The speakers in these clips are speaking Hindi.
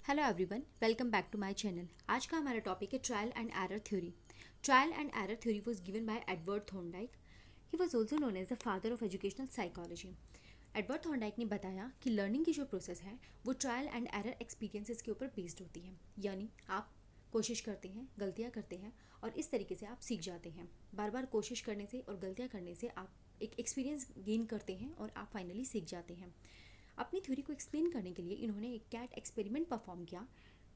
Hello everyone, welcome back to my channel. आज का हमारा टॉपिक है trial and error theory. Trial and error theory was given by Edward Thorndike. He was also known as the father of educational psychology. Edward Thorndike ने बताया कि लर्निंग की जो प्रोसेस है वो ट्रायल एंड एरर एक्सपीरियंसेस के ऊपर बेस्ड होती है। यानी आप कोशिश करते हैं, गलतियाँ करते हैं और इस तरीके से आप सीख जाते हैं। बार बार कोशिश करने से और गलतियाँ करने से आप एक एक्सपीरियंस गेन करते हैं और आप फाइनली सीख जाते हैं। अपनी थ्योरी को एक्सप्लेन करने के लिए इन्होंने एक कैट एक्सपेरिमेंट परफॉर्म किया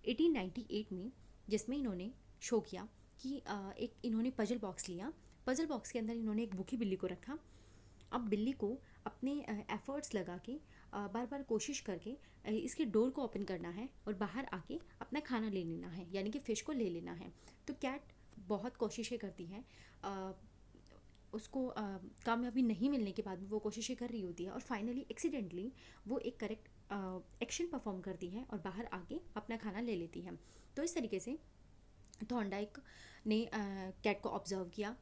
1898 में, जिसमें इन्होंने शो किया कि एक इन्होंने पजल बॉक्स लिया। पजल बॉक्स के अंदर इन्होंने एक भूखी बिल्ली को रखा। अब बिल्ली को अपने एफर्ट्स लगा के बार बार कोशिश करके इसके डोर को ओपन करना है और बाहर आके अपना खाना ले लेना है, यानी कि फ़िश को ले लेना है। तो कैट बहुत कोशिशें करती है, उसको कामयाबी नहीं मिलने के बाद भी वो कोशिशें कर रही होती है और फाइनली एक्सीडेंटली वो एक करेक्ट एक्शन परफॉर्म करती है और बाहर आके अपना खाना ले लेती है। तो इस तरीके से थॉर्नडाइक ने कैट को ऑब्जर्व किया,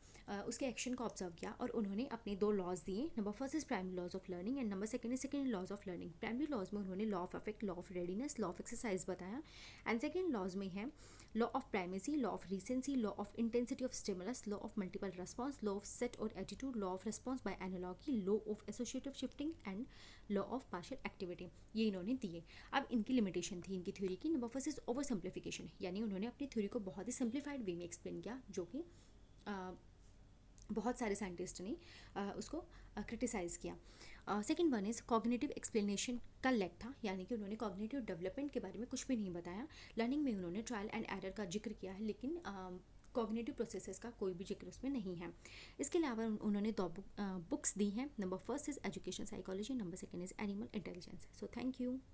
उसके एक्शन को ऑब्जर्व किया और उन्होंने अपने दो लॉज दिए। Number first is primary laws of learning and number second is second laws of learning. Primary laws में उन्होंने law of effect, law of readiness, law of exercise बताया। एंड सेकंड लॉज में है law of primacy, law of recency, law of intensity of stimulus, law of multiple response, law of set और attitude, law of response by analogy, law of associative shifting and law of partial activity. ये इन्होंने दिए। अब इनकी लिमिटेशन थी इनकी थ्योरी की। Number first is over simplification, यानी उन्होंने अपनी थ्योरी को बहुत ही सिंप्लीफाइड वे में एक्सप्लेन किया, जो कि बहुत सारे साइंटिस्ट ने उसको क्रिटिसाइज़ किया। Second one is cognitive explanation का लैक था, यानी कि उन्होंने कॉग्निटिव डेवलपमेंट के बारे में कुछ भी नहीं बताया। लर्निंग में उन्होंने ट्रायल एंड एरर का जिक्र किया है, लेकिन कॉग्निटिव प्रोसेसेस का कोई भी जिक्र उसमें नहीं है। इसके अलावा उन्होंने दो बुक्स दी हैं। Number first is education psychology, number second is animal intelligence. So thank you.